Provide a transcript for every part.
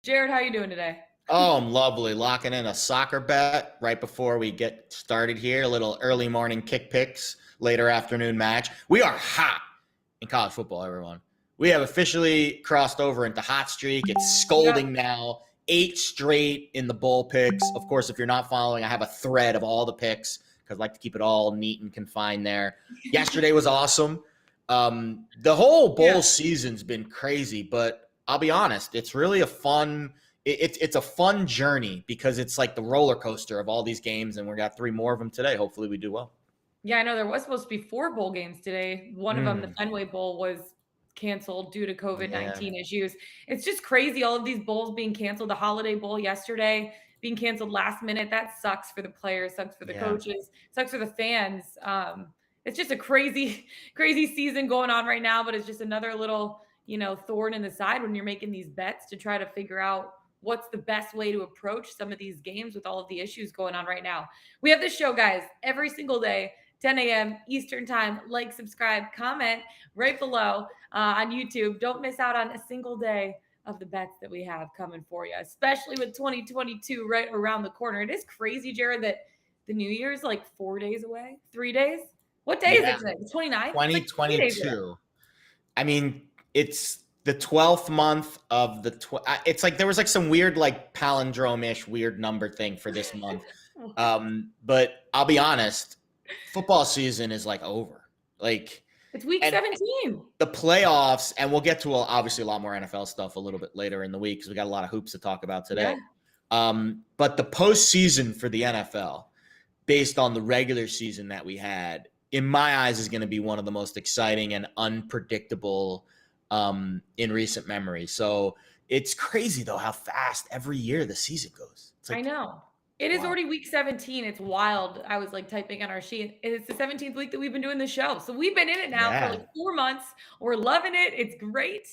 Jared, how you doing today? Oh, I'm lovely. Locking in a soccer bet right before we get started here. A little early morning kick picks, later afternoon match. We are hot in college football, everyone. We have officially crossed over into hot streak. It's Yep. scolding now. 8 straight in the bowl picks. Of course, if you're not following, I have a thread of all the picks because I like to keep it all neat and confined there. Yesterday was awesome. The whole bowl Yeah. season's been crazy, but I'll be honest, it's really a fun it's a fun journey because it's like the roller coaster of all these games, and we got 3 more of them today. Hopefully we do well. Yeah, I know there was supposed to be 4 bowl games today. One of them, the Fenway Bowl, was canceled due to Yeah. COVID-19 issues. It's just crazy, all of these bowls being canceled. The Holiday Bowl yesterday being canceled last minute. That sucks for the players, sucks for the Yeah. coaches, sucks for the fans. It's just a crazy, crazy season going on right now, but it's just another little, thorn in the side when you're making these bets to try to figure out what's the best way to approach some of these games with all of the issues going on right now. We have this show, guys, every single day, 10 a.m. Eastern time. Like, subscribe, comment right below on YouTube. Don't miss out on a single day of the bets that we have coming for you, especially with 2022 right around the corner. It is crazy, Jared, that the New Year's like 4 days away, 3 days. What day is Yeah. it today? The 29th? It's like 3 days away. 2022. I mean, it's the 12th month of it's like there was like some weird like palindrome-ish weird number thing for this month. But I'll be honest, football season is like over. Like It's week and 17. the playoffs, and we'll get to obviously a lot more NFL stuff a little bit later in the week because we got a lot of hoops to talk about today. Yeah. But the postseason for the NFL, based on the regular season that we had, in my eyes, is going to be one of the most exciting and unpredictable in recent memory. So it's crazy, though, how fast every year the season goes. It's like, I know. It is wow. already week 17. It's wild. I was like typing on our sheet. It's the 17th week that we've been doing the show. So we've been in it now for Yeah. like 4 months. We're loving it. It's great.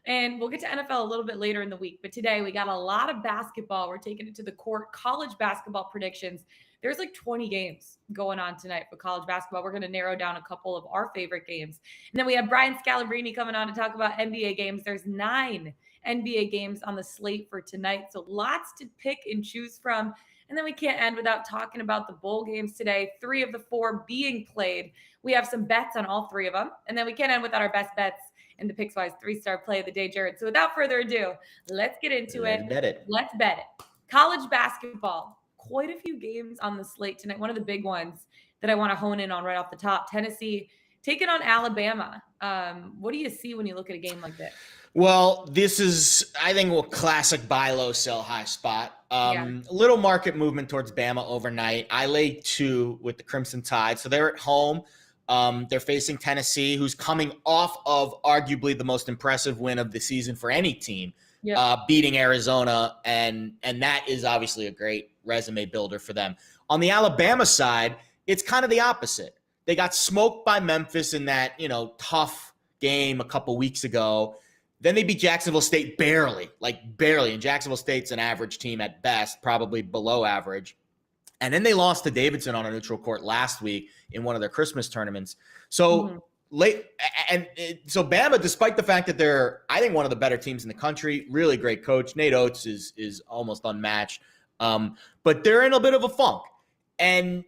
And we'll get to NFL a little bit later in the week. But today we got a lot of basketball. We're taking it to the court. College basketball predictions. There's like 20 games going on tonight for college basketball. We're going to narrow down a couple of our favorite games. And then we have Brian Scalabrine coming on to talk about NBA games. There's 9 NBA games on the slate for tonight. So lots to pick and choose from. And then we can't end without talking about the bowl games today. 3 of the 4 being played. We have some bets on all 3 of them. And then we can't end without our best bets in the Pickswise 3-star play of the day, Jared. So without further ado, let's get into it. Let's bet it. College basketball. Quite a few games on the slate tonight. One of the big ones that I want to hone in on right off the top. Tennessee taking on Alabama. What do you see when you look at a game like this? Well, this is, I think, a classic buy low, sell high spot. A little market movement towards Bama overnight. I laid 2 with the Crimson Tide. So they're at home. They're facing Tennessee, who's coming off of arguably the most impressive win of the season for any team, beating Arizona. And that is obviously a great resume builder for them. On the Alabama side, it's kind of the opposite. They got smoked by Memphis in that, tough game a couple weeks ago. Then they beat Jacksonville State barely. And Jacksonville State's an average team at best, probably below average. And then they lost to Davidson on a neutral court last week in one of their Christmas tournaments. So so Bama, despite the fact that they're, I think, one of the better teams in the country, really great coach. Nate Oates is almost unmatched. But they're in a bit of a funk. And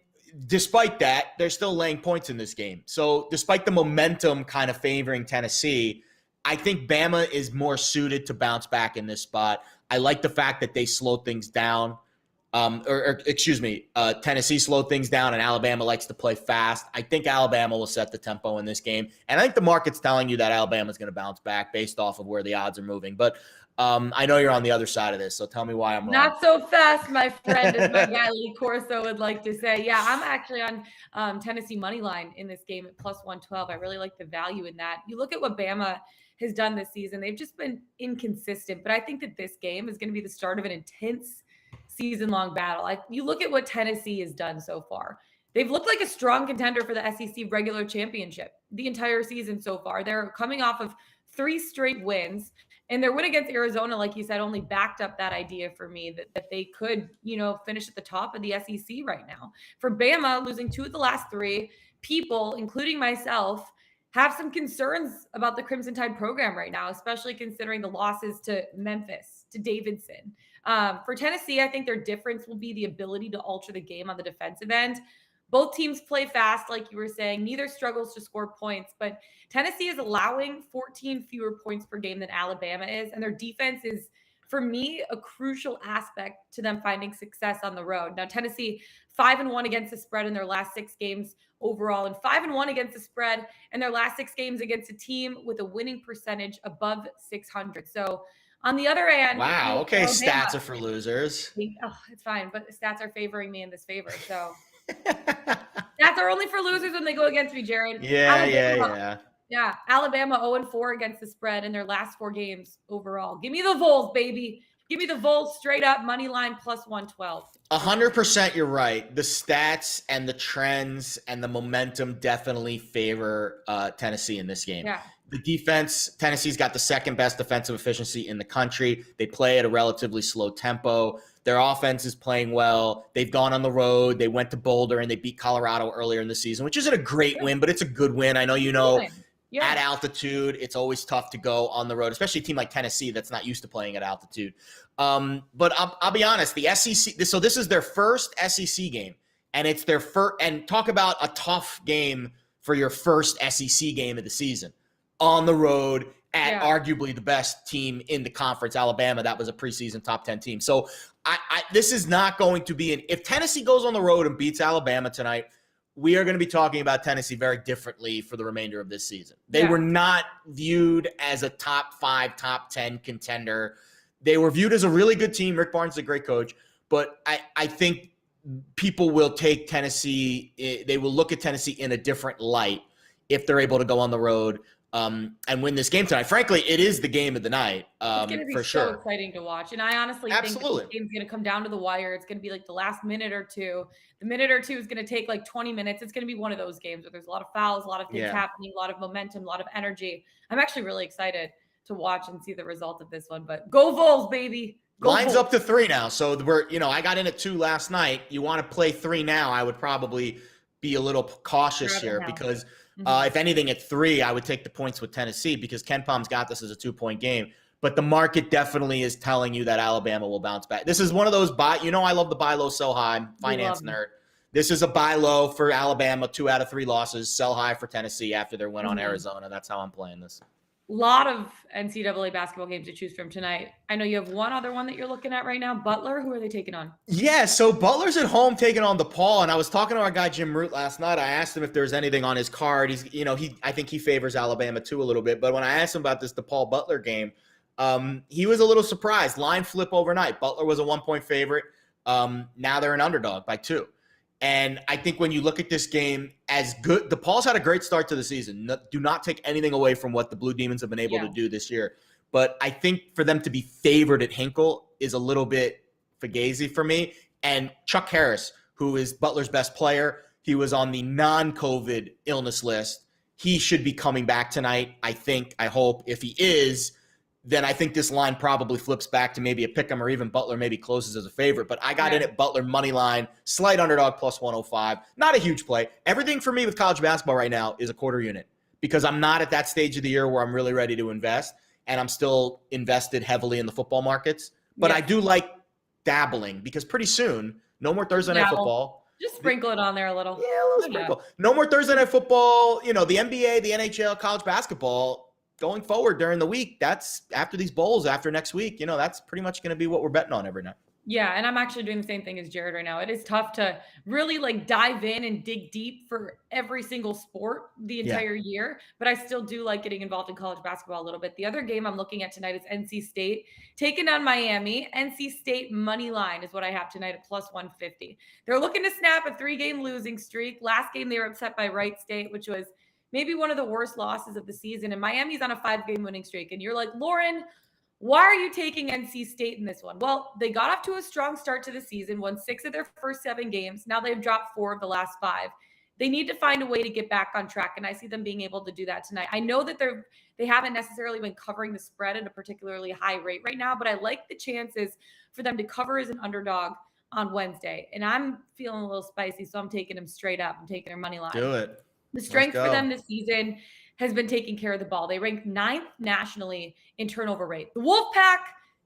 despite that, they're still laying points in this game. So despite the momentum kind of favoring Tennessee, I think Bama is more suited to bounce back in this spot. I like the fact that they slowed things down. Tennessee slowed things down, and Alabama likes to play fast. I think Alabama will set the tempo in this game. And I think the market's telling you that Alabama is going to bounce back based off of where the odds are moving. But I know you're on the other side of this, so tell me why I'm wrong. Not so fast, my friend, as my guy Lee Corso would like to say. Yeah, I'm actually on Tennessee money line in this game at plus 112. I really like the value in that. You look at what Bama has done this season. They've just been inconsistent, but I think that this game is going to be the start of an intense season-long battle. You look at what Tennessee has done so far. They've looked like a strong contender for the SEC regular championship the entire season so far. They're coming off of 3 straight wins, and their win against Arizona, like you said, only backed up that idea for me that they could, finish at the top of the SEC right now. For Bama, losing 2 of the last 3, people, including myself, have some concerns about the Crimson Tide program right now, especially considering the losses to Memphis, to Davidson. For Tennessee, I think their difference will be the ability to alter the game on the defensive end. Both teams play fast, like you were saying. Neither struggles to score points, but Tennessee is allowing 14 fewer points per game than Alabama is, and their defense is, for me, a crucial aspect to them finding success on the road. Now, Tennessee 5-1 against the spread in their last 6 games overall, and 5-1 against the spread in their last 6 games against a team with a winning percentage above 600. So on the other hand, Wow. Okay. Alabama, Stats are for losers. it's fine, but stats are favoring me in this favor. So stats are only for losers when they go against me, Jared. Yeah, Alabama 0-4 against the spread in their last 4 games overall. Give me the Vols, baby. Give me the Vols straight up money line plus 112. 100% you're right. The stats and the trends and the momentum definitely favor Tennessee in this game. Yeah. The defense, Tennessee's got the second best defensive efficiency in the country. They play at a relatively slow tempo. Their offense is playing well. They've gone on the road. They went to Boulder and they beat Colorado earlier in the season, which isn't a great win, but it's a good win. I know you know. Yeah. At altitude, it's always tough to go on the road, especially a team like Tennessee that's not used to playing at altitude. But I'll be honest, the SEC. So this is their first SEC game, and it's their first. And talk about a tough game for your first SEC game of the season on the road at arguably the best team in the conference, Alabama. That was a preseason top 10 team. So this is not going to be if Tennessee goes on the road and beats Alabama tonight, we are going to be talking about Tennessee very differently for the remainder of this season. They were not viewed as a top 5, top 10 contender. They were viewed as a really good team. Rick Barnes is a great coach, but I think people will take Tennessee. They will look at Tennessee in a different light if they're able to go on the road and win this game tonight. Frankly, it is the game of the night. It's going to be for so sure. exciting to watch. And I honestly think this game's going to come down to the wire. It's going to be like the last minute or two. The minute or two is going to take like 20 minutes. It's going to be one of those games where there's a lot of fouls, a lot of things happening, a lot of momentum, a lot of energy. I'm actually really excited to watch and see the result of this one. But go Vols, baby. Go Line's Vols. up to 3 now. So I got in at 2 last night. You want to play 3 now, I would probably be a little cautious here because if anything at 3, I would take the points with Tennessee because Ken Palm's got this as a 2-point game. But the market definitely is telling you that Alabama will bounce back. This is one of those I love the buy low, sell high. I'm finance nerd. This is a buy low for Alabama, 2 out of 3 losses, sell high for Tennessee after their win on Arizona. That's how I'm playing this. Lot of NCAA basketball games to choose from tonight. I know you have one other one that you're looking at right now. Butler, who are they taking on? Yeah, so Butler's at home taking on DePaul, and I was talking to our guy Jim Root last night. I asked him if there's anything on his card. I think he favors Alabama too a little bit. But when I asked him about this DePaul Butler game, he was a little surprised. Line flip overnight. Butler was a 1-point favorite. Now they're an underdog by 2. And I think when you look at this game, as good, DePaul's had a great start to the season. Do not take anything away from what the Blue Demons have been able to do this year. But I think for them to be favored at Hinkle is a little bit fugazi for me. And Chuck Harris, who is Butler's best player, he was on the non-COVID illness list. He should be coming back tonight, I hope. If he is, then I think this line probably flips back to maybe a pick'em or even Butler maybe closes as a favorite. But I got in at Butler money line, slight underdog plus 105. Not a huge play. Everything for me with college basketball right now is a quarter unit because I'm not at that stage of the year where I'm really ready to invest, and I'm still invested heavily in the football markets. But I do like dabbling because pretty soon, no more Thursday night football. Just sprinkle it on there a little. Yeah, a little sprinkle. No more Thursday night football. The NBA, the NHL, college basketball. Going forward during the week, that's after these bowls, after next week, that's pretty much going to be what we're betting on every night. Yeah, and I'm actually doing the same thing as Jared right now. It is tough to really dive in and dig deep for every single sport the entire year, but I still do like getting involved in college basketball a little bit. The other game I'm looking at tonight is NC State taking on Miami. NC State money line is what I have tonight at plus 150. They're looking to snap a 3-game losing streak. Last game they were upset by Wright State, which was maybe one of the worst losses of the season. And Miami's on a 5-game winning streak. And you're like, Lauren, why are you taking NC State in this one? Well, they got off to a strong start to the season, won 6 of their first 7 games. Now they've dropped 4 of the last 5. They need to find a way to get back on track, and I see them being able to do that tonight. I know that they haven't necessarily been covering the spread at a particularly high rate right now, but I like the chances for them to cover as an underdog on Wednesday. And I'm feeling a little spicy, so I'm taking them straight up. I'm taking their money line. Do it. The strength for them this season, has been taking care of the ball. They rank 9th nationally in turnover rate. The Wolfpack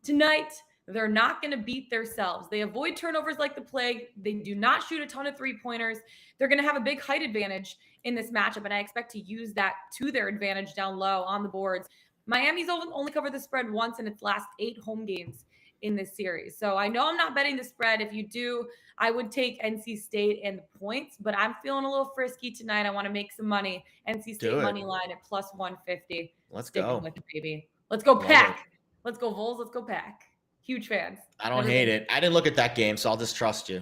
tonight, they're not going to beat themselves. They avoid turnovers like the plague. They do not shoot a ton of three-pointers. They're going to have a big height advantage in this matchup, and I expect to use that to their advantage down low on the boards. Miami's only covered the spread once in its last 8 home games in this series. So I know I'm not betting the spread. If you do, I would take NC State and the points, but I'm feeling a little frisky tonight. I want to make some money. NC State money line at plus 150. Let's go. With it, baby. Let's go Pack. Let's go Vols. Let's go Pack. Huge fans. I don't hate it. I didn't look at that game, so I'll just trust you.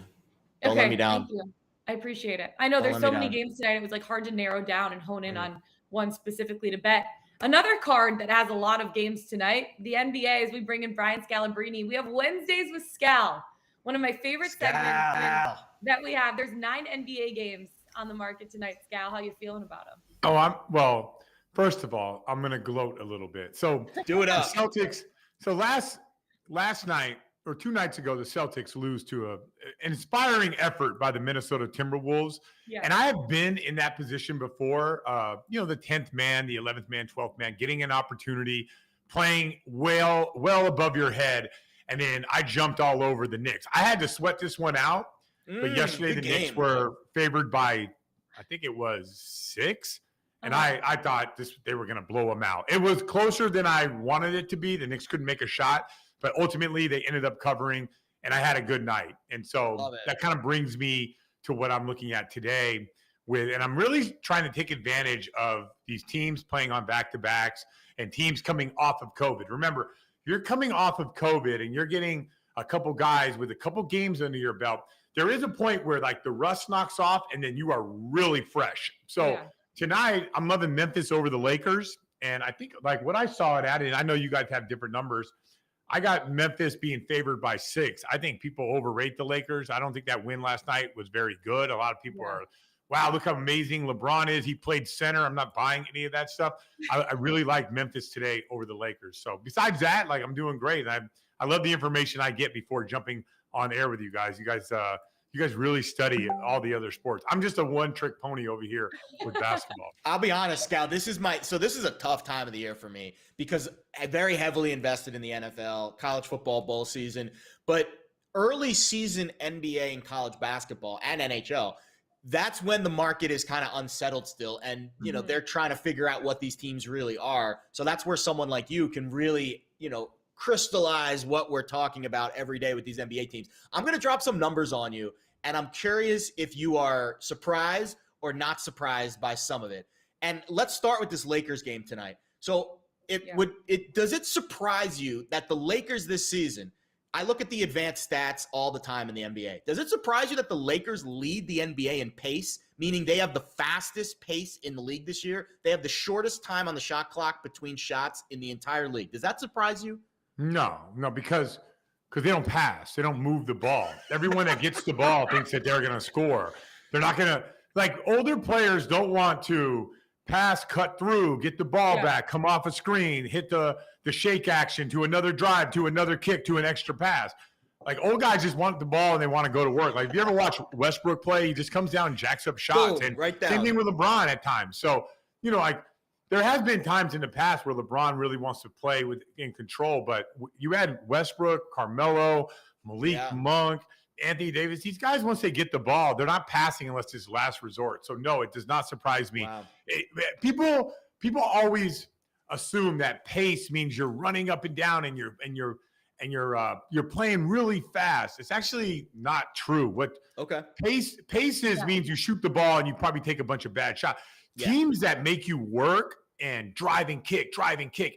Don't let me down. Thank you. I appreciate it. I know there's so many games tonight. It was like hard to narrow down and hone in on one specifically to bet. Another card that has a lot of games tonight, the NBA, as we bring in Brian Scalabrine. We have Wednesdays with Scal, one of my favorite segments that we have. There's 9 NBA games on the market tonight. Scal, how you feeling about them? Well, first of all, I'm going to gloat a little bit. So do it up. Celtics. So last night or 2 nights ago, the Celtics lose to an inspiring effort by the Minnesota Timberwolves. Yeah. And I have been in that position before, the 10th man, the 11th man, 12th man, getting an opportunity, playing well above your head. And then I jumped all over the Knicks. I had to sweat this one out. But yesterday the Knicks were favored by, I think it was 6. And I thought they were going to blow them out. It was closer than I wanted it to be. The Knicks couldn't make a shot. But ultimately, they ended up covering, and I had a good night. And so that kind of brings me to what I'm looking at today and I'm really trying to take advantage of these teams playing on back-to-backs and teams coming off of COVID. Remember, you're coming off of COVID and you're getting a couple guys with a couple games under your belt. There is a point where like the rust knocks off and then you are really fresh. So tonight, I'm loving Memphis over the Lakers. And I think like what I saw it at, and I know you guys have different numbers, I got Memphis being favored by 6. I think people overrate the Lakers. I don't think that win last night was very good. A lot of people are, wow, look how amazing LeBron is. He played center. I'm not buying any of that stuff. I really like Memphis today over the Lakers. So besides that, like I'm doing great. And I love the information I get before jumping on air with you guys. You guys really study all the other sports. I'm just a one-trick pony over here with basketball. I'll be honest, Scal. This is a tough time of the year for me because I'm very heavily invested in the NFL, college football bowl season, but early season NBA and college basketball and NHL, that's when the market is kind of unsettled still. And, they're trying to figure out what these teams really are. So that's where someone like you can really, crystallize what we're talking about every day with these NBA teams. I'm going to drop some numbers on you, and I'm curious if you are surprised or not surprised by some of it. And let's start with this Lakers game tonight. So does it surprise you that the Lakers this season, I look at the advanced stats all the time in the NBA. Does it surprise you that the Lakers lead the NBA in pace, meaning they have the fastest pace in the league this year? They have the shortest time on the shot clock between shots in the entire league. Does that surprise you? No, because they don't pass. They don't move the ball. Everyone that gets the ball thinks that they're going to score. They're not going to – like older players don't want to pass, cut through, get the ball back, come off a screen, hit the shake action to another drive, to another kick, to an extra pass. Like old guys just want the ball and they want to go to work. Like if you ever watch Westbrook play, he just comes down and jacks up shots. Boom, and right down. Same thing with LeBron at times. So, there has been times in the past where LeBron really wants to play in control, but you had Westbrook, Carmelo, Malik Monk, Anthony Davis. These guys, once they get the ball, they're not passing unless it's last resort. So no, it does not surprise me. Wow. People always assume that pace means you're running up and down and you're playing really fast. It's actually not true. Pace means you shoot the ball and you probably take a bunch of bad shots. Yeah. Teams that make you work and drive and kick,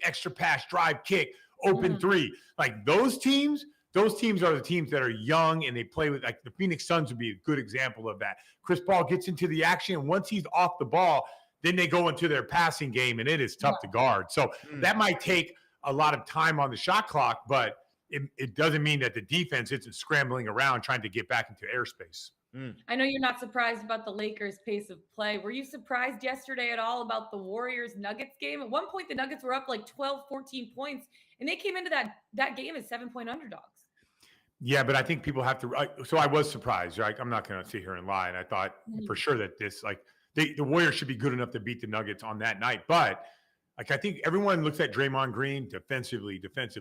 extra pass, drive, kick, open three, like those teams are the teams that are young and they play with, like the Phoenix Suns would be a good example of that. Chris Paul gets into the action, and once he's off the ball, then they go into their passing game, and it is tough to guard. So that might take a lot of time on the shot clock, but it doesn't mean that the defense isn't scrambling around trying to get back into airspace. I know you're not surprised about the Lakers' pace of play. Were you surprised yesterday at all about the Warriors-Nuggets game? At one point, the Nuggets were up like 12, 14 points, and they came into that game as 7-point underdogs. Yeah, but I think people have to – so I was surprised, right? I'm not going to sit here and lie. And I thought for sure that the Warriors should be good enough to beat the Nuggets on that night. But like, I think everyone looks at Draymond Green defensive,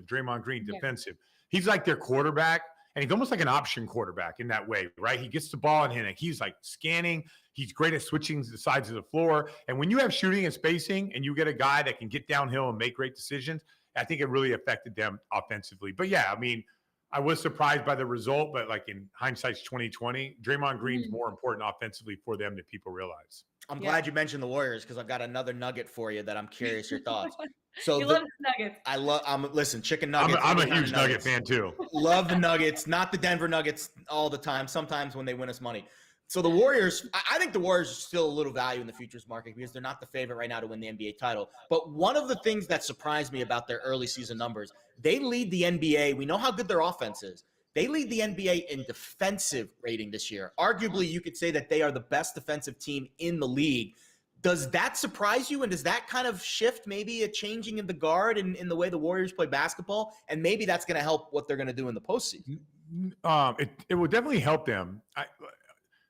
Draymond Green defensive. He's like their quarterback, and he's almost like an option quarterback in that way, right? He gets the ball in hand, and he's like scanning. He's great at switching the sides of the floor. And when you have shooting and spacing and you get a guy that can get downhill and make great decisions, I think it really affected them offensively. But yeah, I mean, I was surprised by the result, but like in hindsight's 2020, Draymond Green's more important offensively for them than people realize. I'm glad you mentioned the Warriors because I've got another nugget for you that I'm curious your thoughts. So you love the Nuggets. Listen, chicken nuggets. I'm a huge Nugget fan too. Love the Nuggets, not the Denver Nuggets all the time. Sometimes when they win us money. So the Warriors, I think the Warriors are still a little value in the futures market because they're not the favorite right now to win the NBA title. But one of the things that surprised me about their early season numbers, they lead the NBA. We know how good their offense is. They lead the NBA in defensive rating this year. Arguably, you could say that they are the best defensive team in the league. Does that surprise you? And does that kind of shift maybe a changing in the guard in the way the Warriors play basketball? And maybe that's going to help what they're going to do in the postseason. It will definitely help them.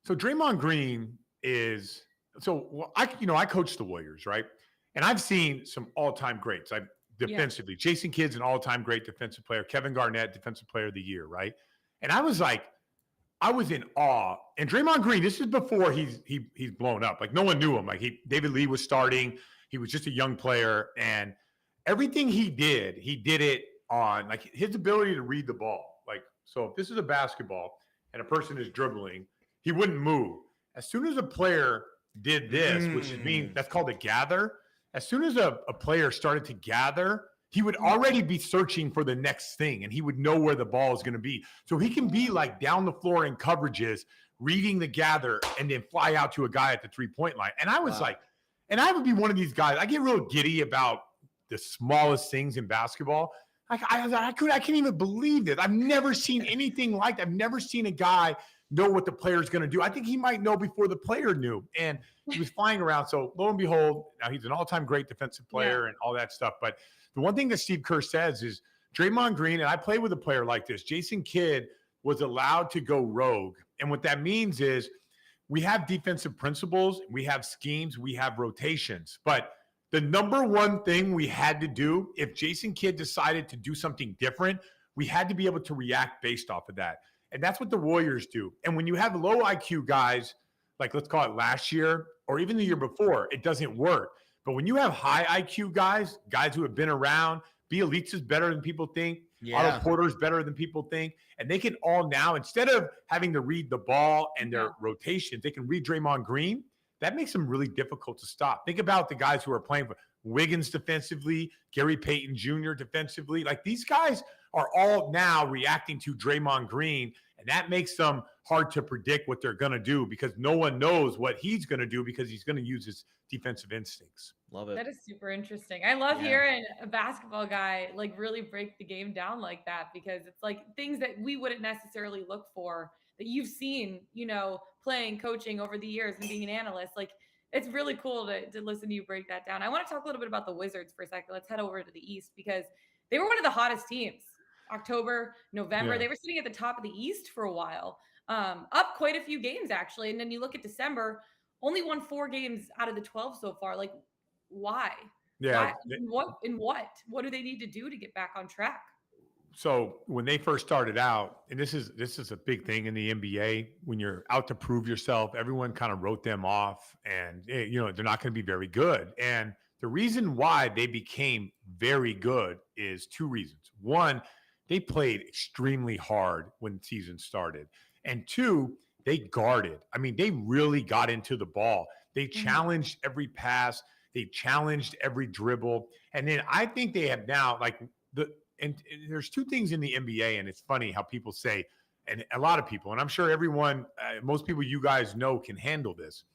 So Draymond Green is I coach the Warriors, right? And I've seen some all-time greats. Defensively, Jason Kidd's an all-time great defensive player. Kevin Garnett, defensive player of the year, right? And I was in awe. And Draymond Green, this is before he's blown up. Like no one knew him. Like David Lee was starting. He was just a young player, and everything he did it on like his ability to read the ball. Like so, if this is a basketball and a person is dribbling, he wouldn't move. As soon as a player did this, which is that's called a gather. As soon as a player started to gather, he would already be searching for the next thing, and he would know where the ball is going to be. So he can be like down the floor in coverages, reading the gather, and then fly out to a guy at the three-point line. And I was and I would be one of these guys. I get real giddy about the smallest things in basketball. I can't even believe this. I've never seen anything like that. I've never seen a guy know what the player is going to do. I think he might know before the player knew. And he was flying around. So lo and behold, now he's an all-time great defensive player and all that stuff. But the one thing that Steve Kerr says is Draymond Green, and I play with a player like this, Jason Kidd was allowed to go rogue. And what that means is we have defensive principles, we have schemes, we have rotations. But the number one thing we had to do, if Jason Kidd decided to do something different, we had to be able to react based off of that. And that's what the Warriors do. And when you have low IQ guys, like let's call it last year or even the year before, it doesn't work. But when you have high IQ guys who have been around, Bielitsa is better than people think. Otto Porter is better than people think. And they can all now, instead of having to read the ball and their rotations, they can read Draymond Green. That makes them really difficult to stop. Think about the guys who are playing for Wiggins defensively, Gary Payton Jr. defensively. Like these guys are all now reacting to Draymond Green, and that makes them hard to predict what they're going to do because no one knows what he's going to do because he's going to use his defensive instincts. Love it. That is super interesting. I love hearing a basketball guy like really break the game down like that because it's like things that we wouldn't necessarily look for that you've seen, playing, coaching over the years and being an analyst. Like it's really cool to listen to you break that down. I want to talk a little bit about the Wizards for a second. Let's head over to the East because they were one of the hottest teams. October, November, they were sitting at the top of the East for a while, up quite a few games actually. And then you look at December, only won 4 games out of the 12 so far. Like, why? Yeah. Why? What do they need to do to get back on track? So when they first started out, and this is a big thing in the NBA, when you're out to prove yourself, everyone kind of wrote them off, and they're not going to be very good. And the reason why they became very good is 2 reasons. One, they played extremely hard when the season started. And 2, they guarded. I mean, they really got into the ball. They challenged every pass. They challenged every dribble. And then I think they have now, and there's 2 things in the NBA, and it's funny how people say, and a lot of people, and I'm sure everyone, most people you guys know can handle this.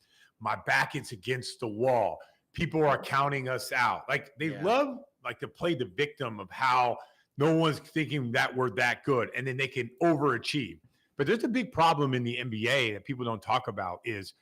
My back is against the wall. People are counting us out. Like they love to play the victim of how no one's thinking that we're that good, and then they can overachieve. But there's a big problem in the NBA that people don't talk about is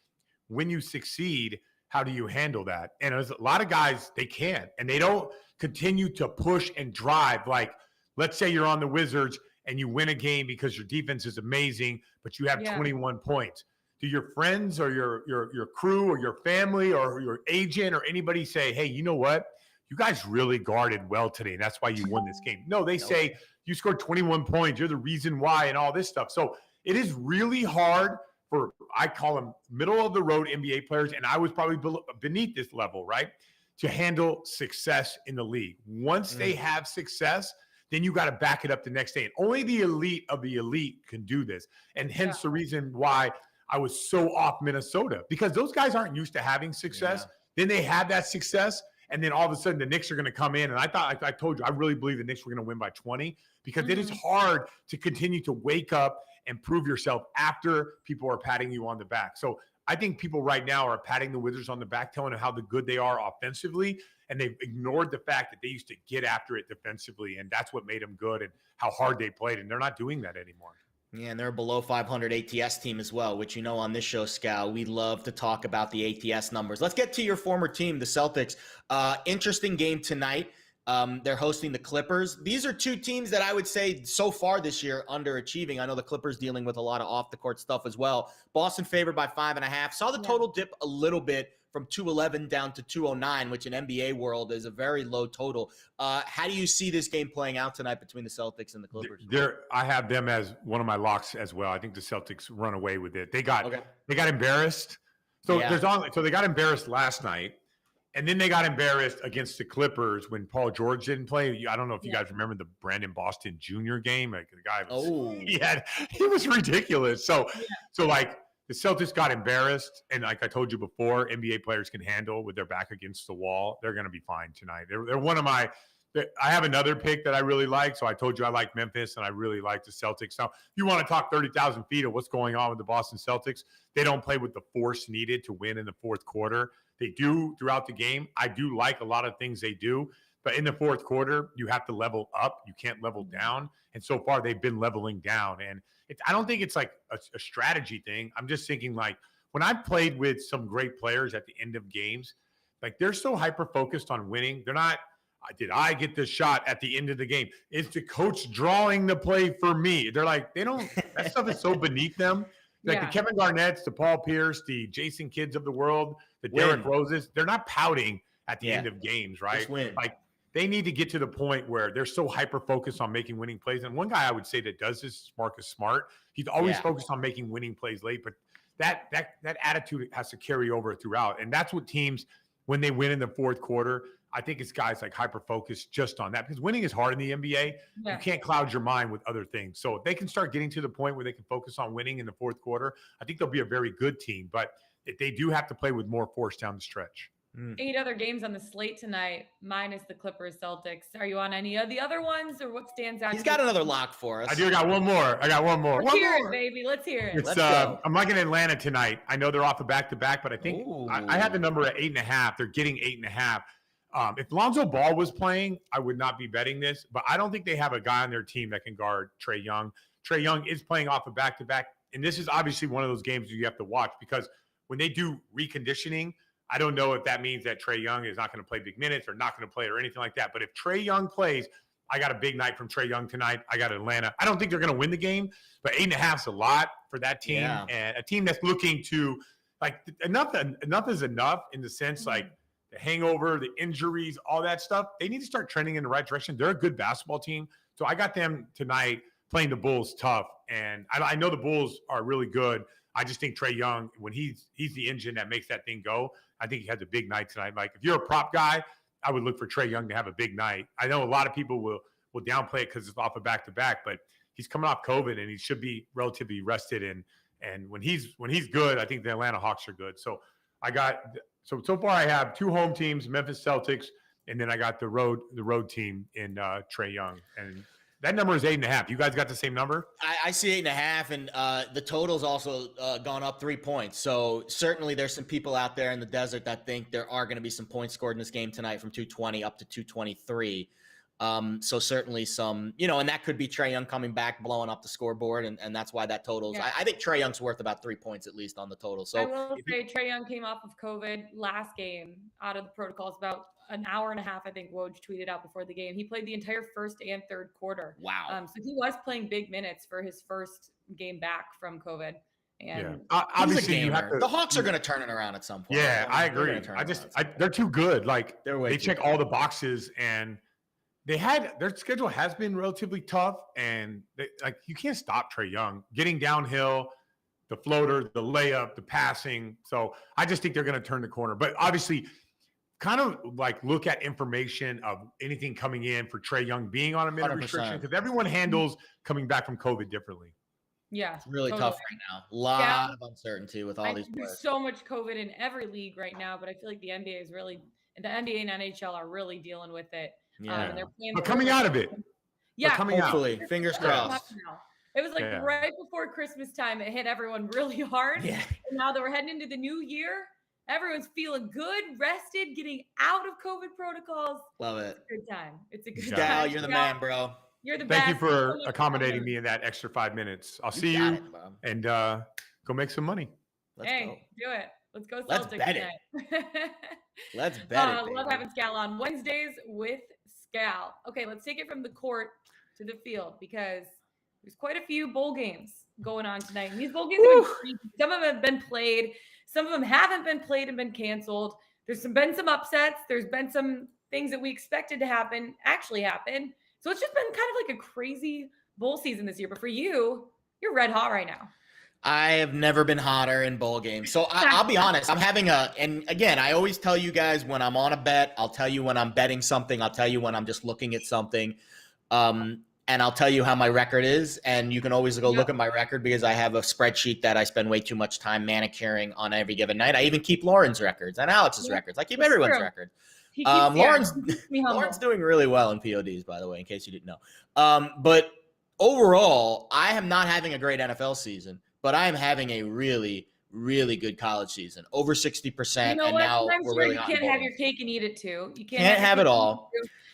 when you succeed, how do you handle that? And there's a lot of guys, they can't, and they don't continue to push and drive. Like, let's say you're on the Wizards and you win a game because your defense is amazing, but you have 21 points. do your friends or your crew or your family or your agent or anybody say, hey, you know what? You guys really guarded well today, and that's why you won this game. No, they say you scored 21 points. You're the reason why and all this stuff. So it is really hard for, I call them middle of the road NBA players, and I was probably beneath this level, right, to handle success in the league. Once they have success, then you got to back it up the next day. And only the elite of the elite can do this. And hence the reason why I was so off Minnesota, because those guys aren't used to having success. Then they have that success. And then all of a sudden the Knicks are going to come in. And I told you, I really believe the Knicks were going to win by 20, because it is hard to continue to wake up and prove yourself after people are patting you on the back. So I think people right now are patting the Wizards on the back, telling them how good they are offensively. And they've ignored the fact that they used to get after it defensively. And that's what made them good and how hard they played. And they're not doing that anymore. Yeah, and they're a below 500 ATS team as well, which, on this show, Scal, we love to talk about the ATS numbers. Let's get to your former team, the Celtics. Interesting game tonight. They're hosting the Clippers. These are two teams that I would say so far this year underachieving. I know the Clippers dealing with a lot of off-the-court stuff as well. Boston favored by 5.5. Saw the total dip a little bit from 211 down to 209, which in NBA world is a very low total. How do you see this game playing out tonight between the Celtics and the Clippers? I have them as one of my locks as well. I think the Celtics run away with it. They got embarrassed. So they got embarrassed last night, and then they got embarrassed against the Clippers when Paul George didn't play. I don't know if you guys remember the Brandon Boston Jr. game. Like, the guy was, he was ridiculous. So the Celtics got embarrassed, and like I told you before, NBA players can handle with their back against the wall. They're going to be fine tonight. They're one of my – I have another pick that I really like. So I told you I like Memphis, and I really like the Celtics. Now, if you want to talk 30,000 feet of what's going on with the Boston Celtics, they don't play with the force needed to win in the fourth quarter. They do throughout the game. I do like a lot of things they do. But in the fourth quarter, you have to level up. You can't level down. And so far, they've been leveling down. And I don't think it's like a strategy thing. I'm just thinking, like, when I've played with some great players at the end of games, like, they're so hyper-focused on winning. They're not, did I get the shot at the end of the game? Is the coach drawing the play for me? They're like, that stuff is so beneath them. Like the Kevin Garnett's, the Paul Pierce, the Jason Kidds of the world, the Derrick Roses, they're not pouting at the end of games, right? Like, they need to get to the point where they're so hyper-focused on making winning plays. And one guy I would say that does this is Marcus Smart. He's always focused on making winning plays late, but that attitude has to carry over throughout. And that's what teams, when they win in the fourth quarter, I think it's guys like hyper-focused just on that. Because winning is hard in the NBA. You can't cloud your mind with other things. So if they can start getting to the point where they can focus on winning in the fourth quarter, I think they'll be a very good team. But they do have to play with more force down the stretch. 8 other games on the slate tonight, minus the Clippers Celtics. Are you on any of the other ones, or what stands out? He's got another lock for us. I got one more. Let's hear it, baby. Let's hear it. I'm liking Atlanta tonight. I know they're off a back-to-back, but I think I had the number at 8.5. They're getting 8.5. If Lonzo Ball was playing, I would not be betting this, but I don't think they have a guy on their team that can guard Trae Young. Trae Young is playing off a back-to-back, and this is obviously one of those games you have to watch, because when they do reconditioning, I don't know if that means that Trae Young is not going to play big minutes or not going to play or anything like that. But if Trae Young plays, I got a big night from Trae Young tonight. I got Atlanta. I don't think they're going to win the game, but 8.5 is a lot for that team. Yeah. And a team that's looking to, like, enough is enough in the sense, like, the hangover, the injuries, all that stuff. They need to start trending in the right direction. They're a good basketball team. So I got them tonight playing the Bulls tough. And I know the Bulls are really good. I just think Trae Young, when he's the engine that makes that thing go, I think he has a big night tonight. Like, if you're a prop guy, I would look for Trae Young to have a big night. I know a lot of people will downplay it because it's off a back-to-back, but he's coming off COVID and he should be relatively rested. And when he's good, I think the Atlanta Hawks are good. So so far I have 2 home teams, Memphis Celtics, and then I got the road team in Trae Young. And that number is 8.5. You guys got the same number? I see 8.5, and the total's also gone up 3 points. So certainly there's some people out there in the desert that think there are going to be some points scored in this game tonight from 220 up to 223. So certainly some, and that could be Trae Young coming back, blowing up the scoreboard, and that's why that totals. Yeah. I think Trae Young's worth about 3 points at least on the total. So I will say Trae Young came off of COVID last game out of the protocols about an hour and a half. I think Woj tweeted out before the game. He played the entire first and third quarter. Wow. So he was playing big minutes for his first game back from COVID. And obviously you have to, the Hawks are going to turn it around at some point. Yeah, I agree. They're too good. Like they check all the boxes, and their schedule has been relatively tough, and you can't stop Trae Young getting downhill, the floater, the layup, the passing. So I just think they're going to turn the corner. But obviously, kind of like look at information of anything coming in for Trae Young being on a minute 100%. restriction, because everyone handles coming back from COVID differently. Yeah, it's really tough right now. A lot of uncertainty with all these players. There's so much COVID in every league right now, but I feel like the NBA and NHL are really dealing with it. Yeah, and they're playing but coming out of it. Yeah, hopefully, fingers crossed. It was like right before Christmas time, it hit everyone really hard. Yeah. And now that we're heading into the new year, everyone's feeling good, rested, getting out of COVID protocols. Love it. It's a good time. It's a good time. time. You're the man, bro. You're the best. Thank you for accommodating me in that extra 5 minutes. I'll see you and go make some money. Let's go. Do it. Let's go. Let's bet it. Let's bet it. Baby. Love having Scal on Wednesdays with Scal. Okay, let's take it from the court to the field because there's quite a few bowl games going on tonight. And these bowl games have been crazy. Some of them have been played. Some of them haven't been played and been canceled. There's been some upsets. There's been some things that we expected to happen actually happen. So it's just been kind of like a crazy bowl season this year. But for you, you're red hot right now. I have never been hotter in bowl games. So I'll be honest. I'm having and again, I always tell you guys when I'm on a bet, I'll tell you when I'm betting something. I'll tell you when I'm just looking at something. And I'll tell you how my record is. And you can always go look at my record because I have a spreadsheet that I spend way too much time manicuring on every given night. I even keep Lauren's records and Alex's records. I keep everyone's records. Lauren's doing really well in PODs, by the way, in case you didn't know. But overall, I am not having a great NFL season, but I am having a really, really good college season. Over 60%. You know and what? now we're really you can't have your cake and eat it too. You can't have it all.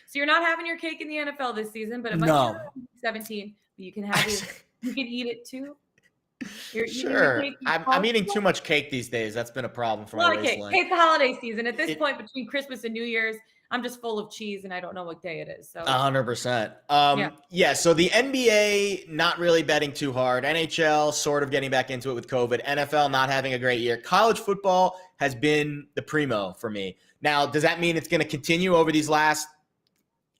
So you're not having your cake in the NFL this season, but it might be 17. But you can have it. You can eat it too. Sure. I'm eating too much cake these days. That's been a problem for my waistline. It's the holiday season. At this point, between Christmas and New Year's, I'm just full of cheese and I don't know what day it is. So 100%. Yeah. So the NBA, not really betting too hard. NHL, sort of getting back into it with COVID. NFL, not having a great year. College football has been the primo for me. Now, does that mean it's going to continue over these last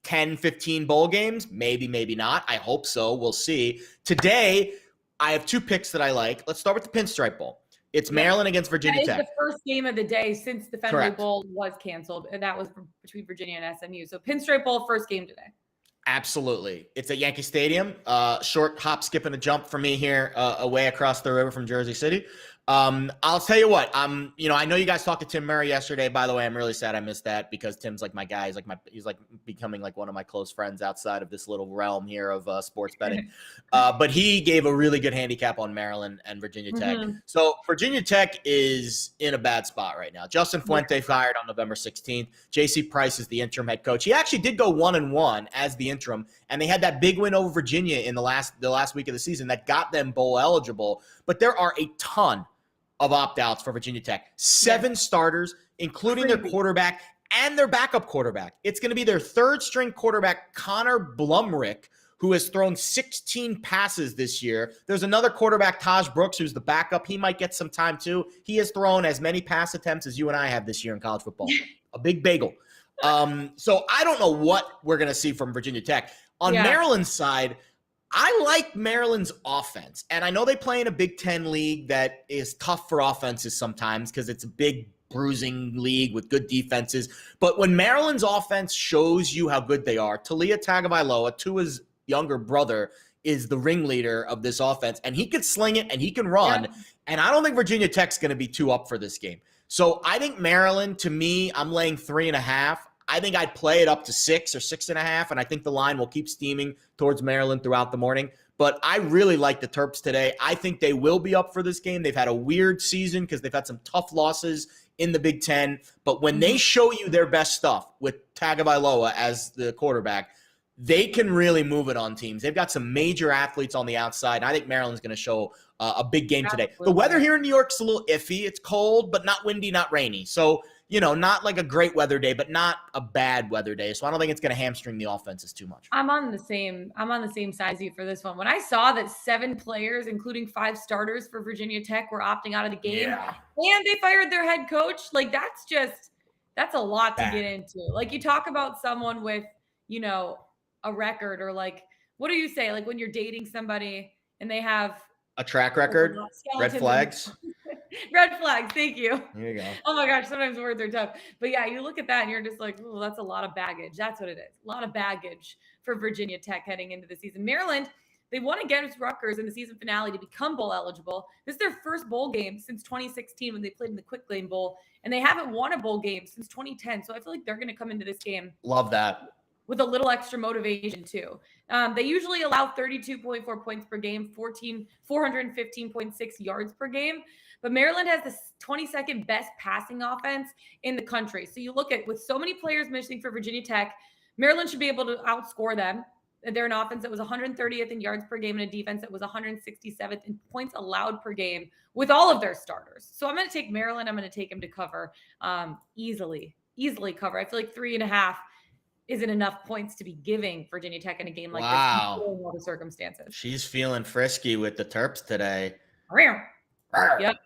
10, 15 bowl games? Maybe, maybe not. I hope so. We'll see. Today, I have two picks that I like. Let's start with the Pinstripe Bowl. It's Maryland against Virginia Tech. That is the first game of the day since the Fenway Bowl was canceled, and that was between Virginia and SMU. So Pinstripe Bowl, first game today. Absolutely. It's at Yankee Stadium. Short hop, skip, and a jump for me here away across the river from Jersey City. I'll tell you what, I know you guys talked to Tim Murray yesterday. By the way, I'm really sad I missed that because Tim's like my guy. He's like becoming like one of my close friends outside of this little realm here of sports betting. But he gave a really good handicap on Maryland and Virginia Tech. Mm-hmm. So Virginia Tech is in a bad spot right now. Justin Fuente fired on November 16th. JC Price is the interim head coach. He actually did go 1-1 as the interim, and they had that big win over Virginia in the last week of the season that got them bowl eligible. But there are a ton of opt-outs for Virginia Tech. 7 starters, including their quarterback and their backup quarterback. It's going to be their third-string quarterback, Connor Blumrick, who has thrown 16 passes this year. There's another quarterback, Taj Brooks, who's the backup. He might get some time too. He has thrown as many pass attempts as you and I have this year in college football. A big bagel. So I don't know what we're going to see from Virginia Tech. On Maryland's side, I like Maryland's offense, and I know they play in a Big Ten league that is tough for offenses sometimes because it's a big bruising league with good defenses. But when Maryland's offense shows you how good they are, Talia Tagovailoa, Tua's younger brother, is the ringleader of this offense, and he can sling it and he can run. Yeah. And I don't think Virginia Tech's going to be too up for this game. So I think Maryland, to me, I'm laying 3.5. I think I'd play it up to 6 or 6.5, and I think the line will keep steaming towards Maryland throughout the morning. But I really like the Terps today. I think they will be up for this game. They've had a weird season because they've had some tough losses in the Big Ten. But when they show you their best stuff with Tagovailoa as the quarterback, they can really move it on teams. They've got some major athletes on the outside, and I think Maryland's going to show a big game today. The weather here in New York's a little iffy. It's cold, but not windy, not rainy. So not like a great weather day, but not a bad weather day. So I don't think it's going to hamstring the offenses too much. I'm on the same side as you for this one. When I saw that 7 players, including 5 starters for Virginia Tech, were opting out of the game and they fired their head coach, like that's a lot to get into. Like you talk about someone with, a record, or like, what do you say? Like when you're dating somebody and they have a track record, red flags. Red flags. Thank you. There you go. Oh my gosh, sometimes words are tough. But yeah, you look at that and you're just like, oh, that's a lot of baggage. That's what it is. A lot of baggage for Virginia Tech heading into the season. Maryland, they won against Rutgers in the season finale to become bowl eligible. This is their first bowl game since 2016 when they played in the Quick Lane Bowl, and they haven't won a bowl game since 2010. So I feel like they're going to come into this game. Love that. With a little extra motivation too. They usually allow 32.4 points per game, 415.6 yards per game. But Maryland has the 22nd best passing offense in the country. So you look at, with so many players missing for Virginia Tech, Maryland should be able to outscore them. They're an offense that was 130th in yards per game and a defense that was 167th in points allowed per game with all of their starters. So I'm going to take Maryland. I'm going to take them to cover easily cover. I feel like 3.5 isn't enough points to be giving Virginia Tech in a game like this, in all the circumstances. She's feeling frisky with the Terps today. Yep.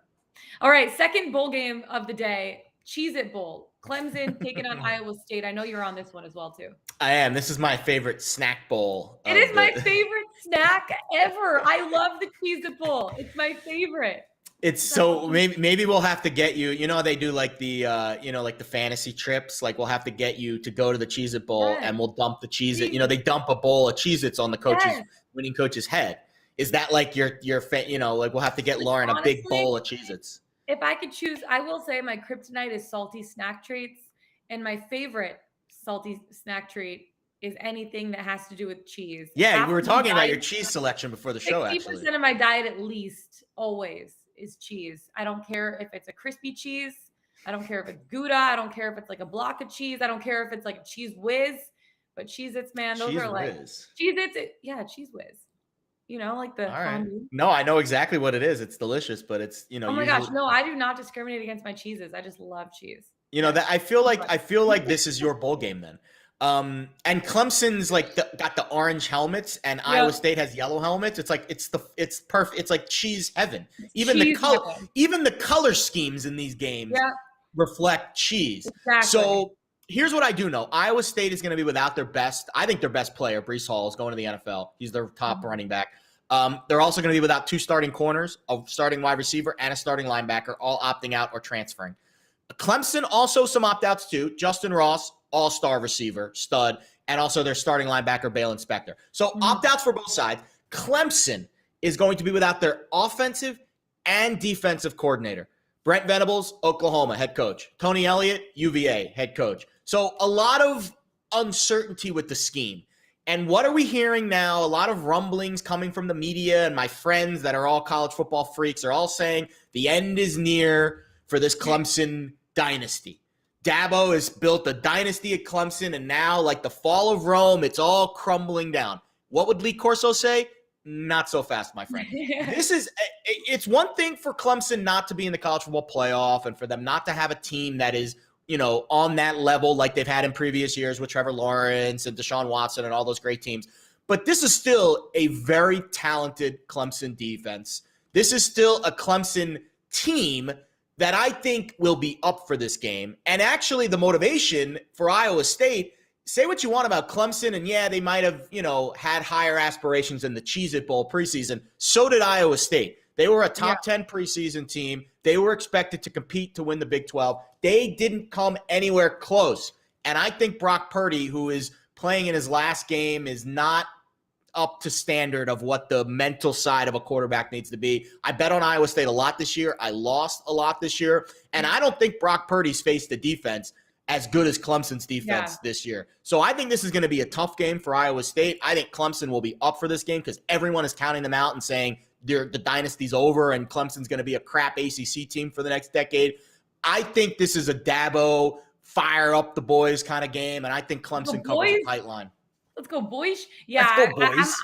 All right, second bowl game of the day, Cheez-It Bowl. Clemson taking on Iowa State. I know you're on this one as well, too. I am. This is my favorite snack bowl. It is my favorite snack ever. I love the Cheez-It Bowl. It's my favorite. It's so maybe we'll have to get you. They do like the like the fantasy trips. Like we'll have to get you to go to the Cheez-It Bowl and we'll dump the Cheez-It. They dump a bowl of Cheez-Its on the winning coach's head. Is that like your like we'll have to get Lauren a big bowl of Cheez-Its? If I could choose, I will say my kryptonite is salty snack treats, and my favorite salty snack treat is anything that has to do with cheese. Yeah, we were talking about your cheese selection before the show. 60% of my diet, at least, always is cheese. I don't care if it's a crispy cheese. I don't care if it's Gouda. I don't care if it's like a block of cheese. I don't care if it's like Cheese Whiz. But Cheez-Its, man, those are like Cheez-Its. Yeah, Cheese Whiz. Like the fondue. No, I know exactly what it is. It's delicious, but it's Oh my gosh, no, I do not discriminate against my cheeses. I just love cheese. That I feel like this is your bowl game then. And Clemson's like got the orange helmets, and Iowa State has yellow helmets. It's like it's perfect. It's like cheese heaven. Even the color schemes in these games reflect cheese. Exactly. So here's what I do know: Iowa State is going to be without their best. I think their best player, Breece Hall, is going to the NFL. He's their top running back. They're also going to be without 2 starting corners, a starting wide receiver, and a starting linebacker, all opting out or transferring. Clemson also some opt-outs too. Justin Ross, all-star receiver, stud, and also their starting linebacker, Bale Inspector. So opt-outs for both sides. Clemson is going to be without their offensive and defensive coordinator. Brent Venables, Oklahoma, head coach. Tony Elliott, UVA, head coach. So a lot of uncertainty with the scheme. And what are we hearing now? A lot of rumblings coming from the media, and my friends that are all college football freaks are all saying the end is near for this Clemson dynasty. Dabo has built a dynasty at Clemson, and now, like the fall of Rome, it's all crumbling down. What would Lee Corso say? Not so fast, my friend. It's one thing for Clemson not to be in the college football playoff and for them not to have a team that is, on that level like they've had in previous years with Trevor Lawrence and Deshaun Watson and all those great teams. But this is still a very talented Clemson defense. This is still a Clemson team that I think will be up for this game. And actually the motivation for Iowa State, say what you want about Clemson, and yeah, they might have, had higher aspirations in the Cheez-It Bowl preseason. So did Iowa State. They were a top 10 preseason team. They were expected to compete to win the Big 12. They didn't come anywhere close. And I think Brock Purdy, who is playing in his last game, is not up to standard of what the mental side of a quarterback needs to be. I bet on Iowa State a lot this year. I lost a lot this year. And I don't think Brock Purdy's faced a defense as good as Clemson's defense this year. So I think this is going to be a tough game for Iowa State. I think Clemson will be up for this game because everyone is counting them out and saying the dynasty's over and Clemson's going to be a crap ACC team for the next decade. I think this is a Dabo, fire up the boys kind of game, and I think Clemson covers the tight line. Let's go, boys. Yeah, let's go, boys.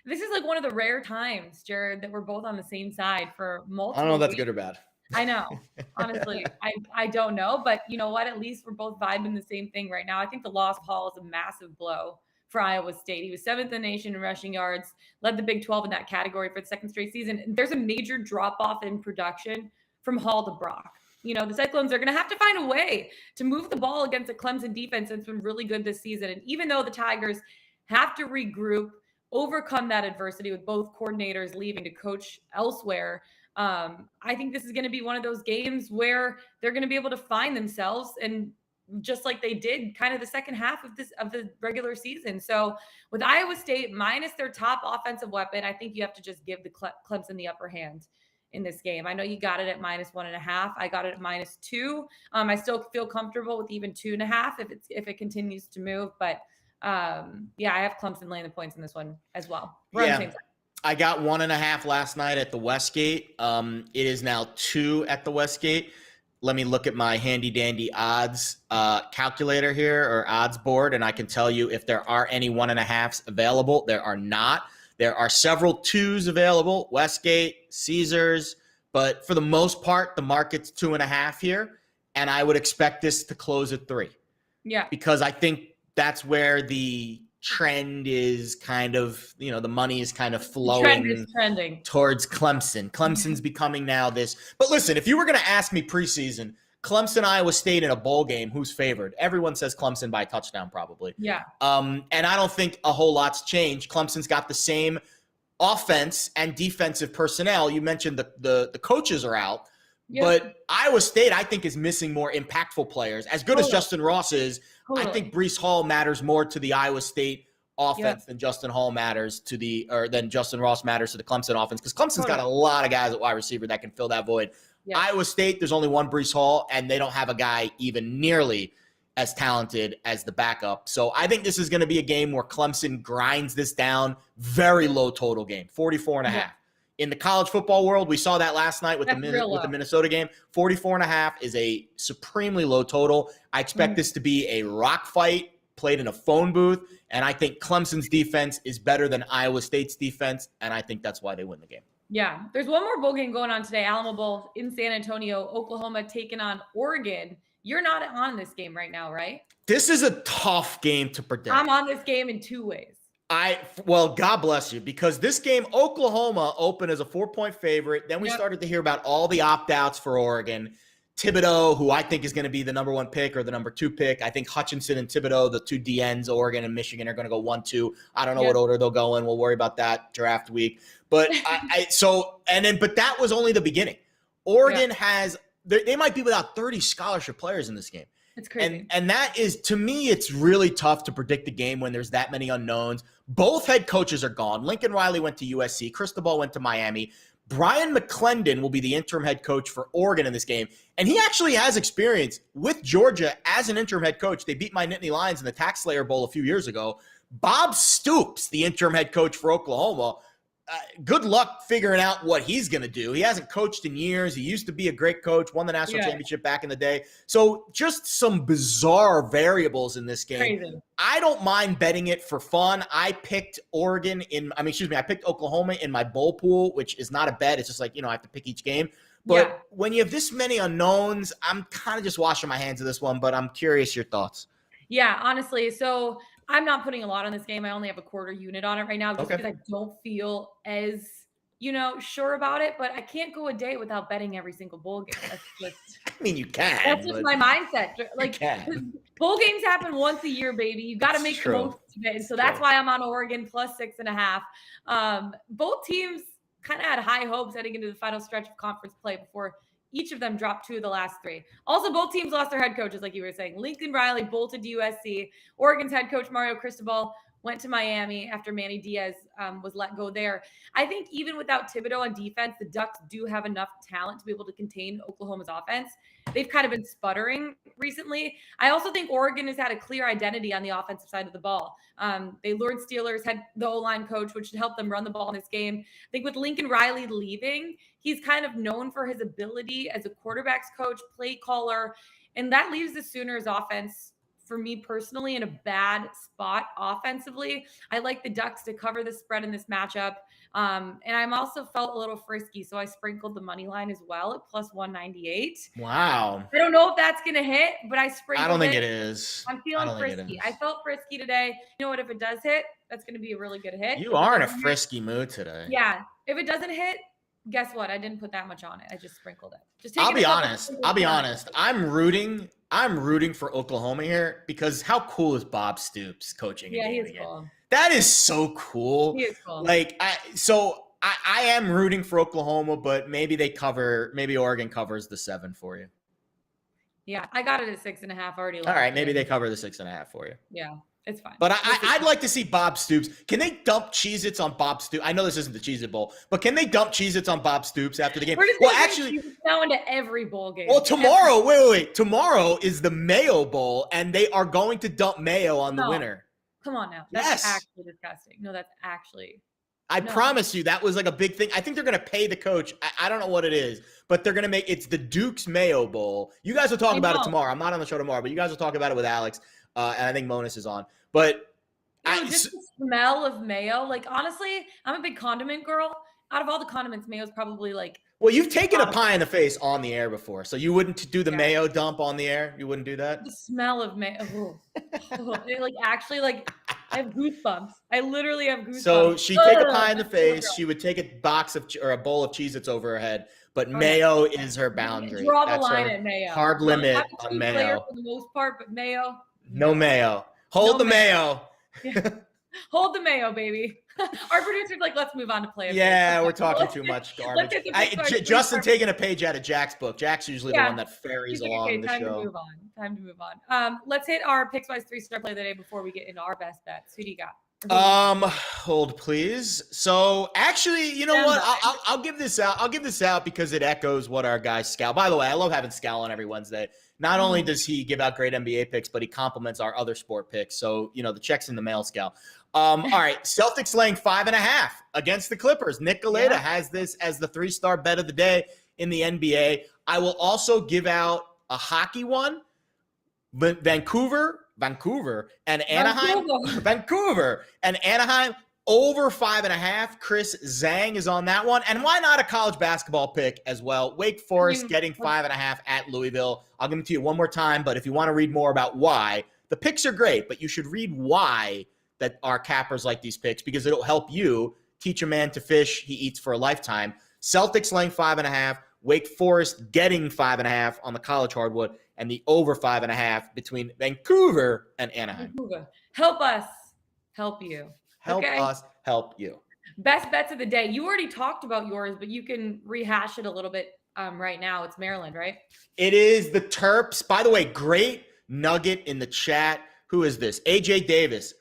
This is like one of the rare times, Jared, that we're both on the same side for multiple I don't know if that's weeks. good or bad. I know. Honestly, I don't know, but you know what? At least we're both vibing the same thing right now. I think the loss of Hall is a massive blow for Iowa State. He was 7th in the nation in rushing yards, led the Big 12 in that category for the second straight season. And there's a major drop off in production from Hall to Brock. The Cyclones are going to have to find a way to move the ball against a Clemson defense that's been really good this season. And even though the Tigers have to regroup, overcome that adversity with both coordinators leaving to coach elsewhere, I think this is going to be one of those games where they're going to be able to find themselves, and just like they did kind of the second half of the regular season. So with Iowa State minus their top offensive weapon, I think you have to just give the Clemson the upper hand in this game. I know you got it at -1.5. I got it at -2. I still feel comfortable with even 2.5 if it continues to move. But yeah, I have Clemson laying the points in this one as well. We're on the same side. I got 1.5 last night at the Westgate. It is now 2 at the Westgate. Let me look at my handy dandy odds calculator here, or odds board, and I can tell you if there are any 1.5s available. There are not. There are several 2s available, Westgate, Caesars, but for the most part, the market's 2.5 here, and I would expect this to close at 3. Yeah. Because I think that's where the trend is kind of, the money is kind of flowing towards Clemson. Clemson's becoming now this. But listen, if you were going to ask me preseason, Clemson, Iowa State in a bowl game, who's favored? Everyone says Clemson by a touchdown, probably. Yeah. And I don't think a whole lot's changed. Clemson's got the same offense and defensive personnel. You mentioned the coaches are out. Yep. But Iowa State, I think, is missing more impactful players. As good as Justin Ross is, I think Breece Hall matters more to the Iowa State offense than Justin Ross matters to the Clemson offense, because Clemson's got a lot of guys at wide receiver that can fill that void. Yep. Iowa State, there's only one Breece Hall, and they don't have a guy even nearly as talented as the backup. So I think this is going to be a game where Clemson grinds this down. Very low total game, 44.5. Yeah. In the college football world, we saw that last night with the Minnesota game. 44.5 is a supremely low total. I expect this to be a rock fight played in a phone booth, and I think Clemson's defense is better than Iowa State's defense, and I think that's why they win the game. Yeah, there's one more bowl game going on today, Alamo Bowl in San Antonio, Oklahoma taking on Oregon. You're not on this game right now, right? This is a tough game to predict. I'm on this game in 2 ways. Well, God bless you, because this game, Oklahoma opened as a 4-point favorite. Then we started to hear about all the opt-outs for Oregon. Thibodeau, who I think is going to be the number 1 pick or the number 2 pick. I think Hutchinson and Thibodeau, the 2 DNs, Oregon and Michigan, are going to go 1-2. I don't know what order they'll go in. We'll worry about that draft week. But but that was only the beginning. Oregon they might be without 30 scholarship players in this game. It's crazy. And that is, to me, it's really tough to predict the game when there's that many unknowns. Both head coaches are gone. Lincoln Riley went to USC. Cristobal went to Miami. Brian McClendon will be the interim head coach for Oregon in this game. And he actually has experience with Georgia as an interim head coach. They beat my Nittany Lions in the Tax Slayer Bowl a few years ago. Bob Stoops, the interim head coach for Oklahoma, good luck figuring out what he's going to do. He hasn't coached in years. He used to be a great coach, won the national championship back in the day. So just some bizarre variables in this game. Crazy. I don't mind betting it for fun. I picked I picked Oklahoma in my bowl pool, which is not a bet. It's just like, I have to pick each game. But when you have this many unknowns, I'm kind of just washing my hands of this one, but I'm curious your thoughts. Yeah, honestly. So I'm not putting a lot on this game. I only have a quarter unit on it right now just because I don't feel as, sure about it. But I can't go a day without betting every single bowl game. That's just, I mean, you can. That's just my mindset. Like, bowl games happen once a year, baby. You got to make the most of it. And so that's why I'm on Oregon plus 6.5. Both teams kind of had high hopes heading into the final stretch of conference play before each of them dropped 2 of the last 3. Also, both teams lost their head coaches, like you were saying. Lincoln Riley bolted to USC. Oregon's head coach, Mario Cristobal, went to Miami after Manny Diaz was let go there. I think even without Thibodeau on defense, the Ducks do have enough talent to be able to contain Oklahoma's offense. They've kind of been sputtering recently. I also think Oregon has had a clear identity on the offensive side of the ball. They lured Steelers, had the O-line coach, which should help them run the ball in this game. I think with Lincoln Riley leaving, he's kind of known for his ability as a quarterback's coach, play caller, and that leaves the Sooners offense for me personally, in a bad spot offensively. I like the Ducks to cover the spread in this matchup. And I'm also felt a little frisky, so I sprinkled the money line as well at plus 198. Wow. I don't know if that's going to hit, but I sprinkled I don't think it. it is. I'm feeling frisky. I felt frisky today. You know what? If it does hit, that's going to be a really good hit. You are in a frisky mood today. Yeah. If it doesn't hit, guess what? I didn't put that much on it. I just sprinkled it. I'll be honest. I'm rooting for Oklahoma here because how cool is Bob Stoops coaching? Yeah, he is cool. That is so cool. He is cool. Like, I am rooting for Oklahoma, but maybe Oregon covers the 7 for you. Yeah, I got it at 6.5 already. All right, maybe they cover the 6.5 for you. Yeah, it's fine. But I'd like to see Bob Stoops. Can they dump Cheez-Its on Bob Stoops? I know this isn't the Cheez-It Bowl, but can they dump Cheez-Its on Bob Stoops after the game? Well, actually, now into every bowl game. Well, tomorrow, wait. Tomorrow is the Mayo Bowl, and they are going to dump mayo on the winner. Come on now. That's actually disgusting. No, that's actually. I promise you that was like a big thing. I think they're going to pay the coach. I don't know what it is, but they're going to it's the Duke's Mayo Bowl. You guys will talk about it tomorrow. I'm not on the show tomorrow, but you guys will talk about it with Alex. And I think Monis is on. But just the smell of mayo. Like, honestly, I'm a big condiment girl. Out of all the condiments, mayo's probably like. Well, you've taken a pie in the face on the air before, so you wouldn't do the mayo dump on the air? You wouldn't do that? The smell of mayo. I have goosebumps. I literally have goosebumps. So she'd take a pie in the face. She would take a bowl of Cheez-Its over her head. But mayo is her boundary. Draw the line at mayo. Hard limit on mayo. For the most part, but mayo. No mayo. Hold the mayo. Yeah. Hold the mayo, baby. Our producer's like, let's move on to play. Yeah, we're talking too much garbage. Justin taking a page out of Jack's book. Jack's usually the one that ferries along the show. Time to move on. Let's hit our Pickswise 3-star play of the day before we get into our best bets. Who do you got? Hold please. So actually, you know what? I'll give this out. I'll give this out because it echoes what our guy Scal. By the way, I love having Scal on every Wednesday. Not only does he give out great NBA picks, but he complements our other sport picks. So, the check's in the mail, Scal. All right. Celtics laying 5.5 against the Clippers. Nick Galeta has this as the 3-star bet of the day in the NBA. I will also give out a hockey one. Vancouver and Anaheim. Vancouver and Anaheim over 5.5. Chris Zhang is on that one. And why not a college basketball pick as well? Wake Forest getting 5.5 at Louisville. I'll give it to you one more time, but if you want to read more about why, the picks are great, but you should read why that our cappers like these picks because it'll help you teach a man to fish. He eats for a lifetime. Celtics laying 5.5. Wake Forest getting 5.5 on the college hardwood, and the over 5.5 between Vancouver and Anaheim. Help us help you. Help us help you. Best bets of the day. You already talked about yours, but you can rehash it a little bit right now. It's Maryland, right? It is the Terps. By the way, great nugget in the chat. Who is this? AJ Davis.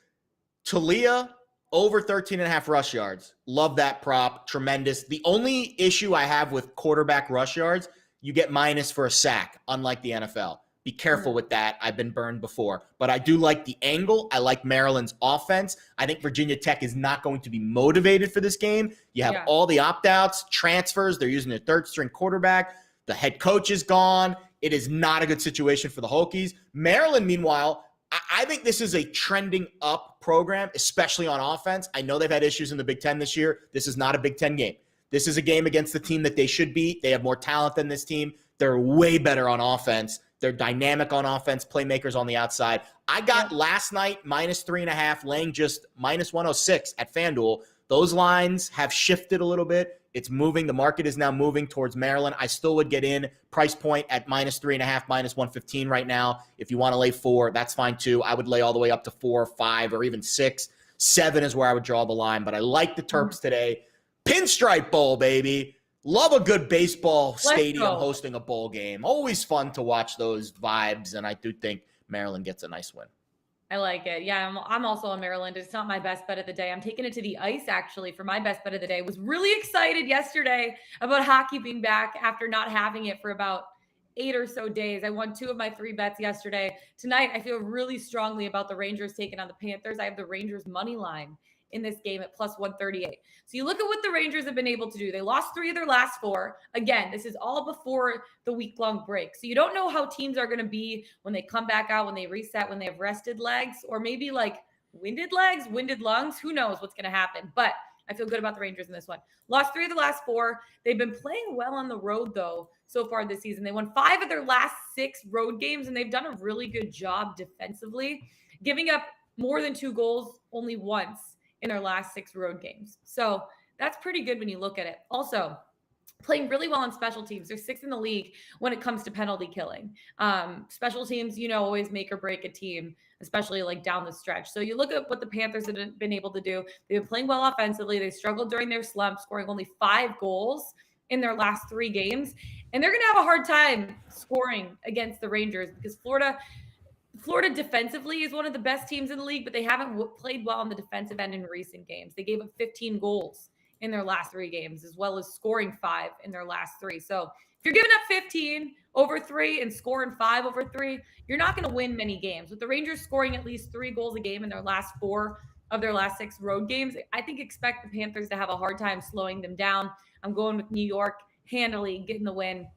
Talia over 13.5 rush yards. Love that prop. Tremendous. The only issue I have with quarterback rush yards, you get minus for a sack, unlike the NFL. Be careful with that. I've been burned before. But I do like the angle. I like Maryland's offense. I think Virginia Tech is not going to be motivated for this game. You have all the opt-outs, transfers. They're using their third-string quarterback. The head coach is gone. It is not a good situation for the Hokies. Maryland, meanwhile, I think this is a trending up program, especially on offense. I know they've had issues in the Big Ten this year. This is not a Big Ten game. This is a game against the team that they should beat. They have more talent than this team. They're way better on offense. They're dynamic on offense, playmakers on the outside. I got last night minus 3.5, laying just minus 106 at FanDuel. Those lines have shifted a little bit. It's moving. The market is now moving towards Maryland. I still would get in price point at minus 3.5, minus 115 right now. If you want to lay 4, that's fine too. I would lay all the way up to 4, 5, or even 6. 7 is where I would draw the line, but I like the Terps today. Pinstripe Bowl, baby. Love a good baseball stadium hosting a bowl game. Always fun to watch those vibes, and I do think Maryland gets a nice win. I like it. Yeah, I'm also on Maryland. It's not my best bet of the day. I'm taking it to the ice, actually, for my best bet of the day. Was really excited yesterday about hockey being back after not having it for about 8 or so days. I won 2 of my 3 bets yesterday. Tonight, I feel really strongly about the Rangers taking on the Panthers. I have the Rangers money line in this game at plus 138. So you look at what the Rangers have been able to do. They lost 3 of their last 4. Again, this is all before the week-long break. So you don't know how teams are going to be when they come back out, when they reset, when they have rested legs, or maybe like winded legs, winded lungs. Who knows what's going to happen? But I feel good about the Rangers in this one. Lost 3 of the last 4. They've been playing well on the road, though, so far this season. They won 5 of their last 6 road games, and they've done a really good job defensively, giving up more than 2 goals only once in their last 6 road games. So that's pretty good when you look at it. Also, playing really well on special teams. They're 6th in the league when it comes to penalty killing. Special teams, always make or break a team, especially like down the stretch. So you look at what the Panthers have been able to do. They've been playing well offensively. They struggled during their slump, scoring only 5 goals in their last 3 games. And they're going to have a hard time scoring against the Rangers because Florida defensively is one of the best teams in the league, but they haven't played well on the defensive end in recent games. They gave up 15 goals in their last 3 games, as well as scoring 5 in their last 3. So if you're giving up 15 over 3 and scoring 5 over 3, you're not going to win many games. With the Rangers scoring at least 3 goals a game in their last 4 of their last 6 road games, I think expect the Panthers to have a hard time slowing them down. I'm going with New York handily getting the win.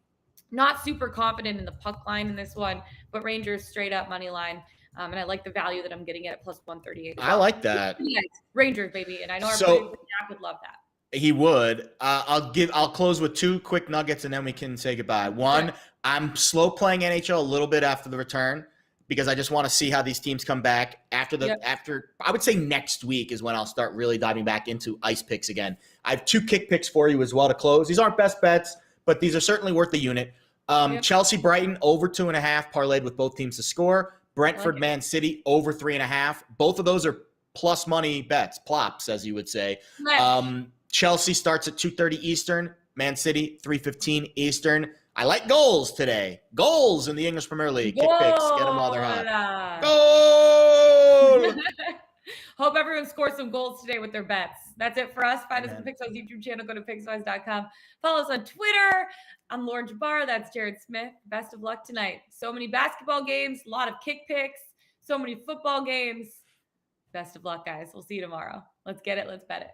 Not super confident in the puck line in this one, but Rangers straight up money line. And I like the value that I'm getting at plus 138. I like that. Rangers, baby. And I know everybody would love that. He would. I'll close with 2 quick nuggets and then we can say goodbye. One, I'm slow playing NHL a little bit after the return because I just want to see how these teams come back after I would say next week is when I'll start really diving back into ice picks again. I have 2 kick picks for you as well to close. These aren't best bets, but these are certainly worth the unit. Chelsea Brighton over 2.5 parlayed with both teams to score. Brentford Man City over 3.5. Both of those are plus money bets, plops as you would say. Chelsea starts at 2:30 Eastern. Man City 3:15 Eastern. I like goals today. Goals in the English Premier League. Kick picks. Get them while they're hot. Goal! Hope everyone scores some goals today with their bets. That's it for us. Find us on Pickswise YouTube channel. Go to pickswise.com. Follow us on Twitter. I'm Lauren Jabbar. That's Jared Smith. Best of luck tonight. So many basketball games, a lot of kick picks, so many football games. Best of luck, guys. We'll see you tomorrow. Let's get it. Let's bet it.